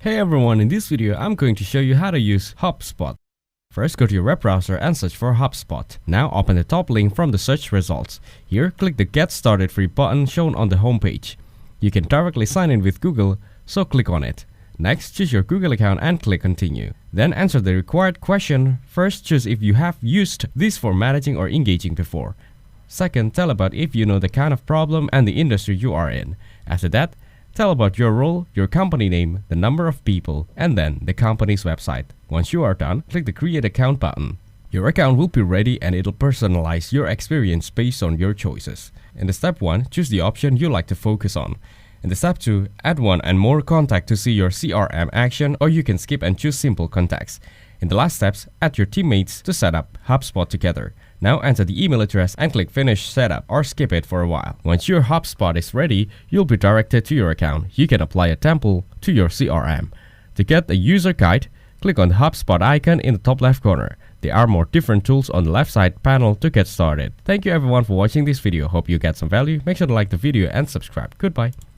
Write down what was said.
Hey everyone, in this video I'm going to show you how to use HubSpot. First, go to your web browser and search for HubSpot. Now open the top link from the search results. Here, click the Get Started free button shown on the home page. You can directly sign in with Google, so click on it. Next, choose your Google account and click Continue. Then answer the required question. First, choose if you have used this for managing or engaging before. Second, tell about if you know the kind of problem and the industry you are in. After that, tell about your role, your company name, the number of people, and then the company's website. Once you are done, click the Create Account button. Your account will be ready and it'll personalize your experience based on your choices. In the step 1, choose the option you like to focus on. In the step 2, add one and more contact to see your CRM action, or you can skip and choose simple contacts. In the last steps, add your teammates to set up HubSpot together. Now enter the email address and click Finish Setup or skip it for a while. Once your HubSpot is ready, you'll be directed to your account. You can apply a template to your CRM. To get a user guide, click on the HubSpot icon in the top left corner. There are more different tools on the left side panel to get started. Thank you everyone for watching this video. Hope you get some value. Make sure to like the video and subscribe. Goodbye.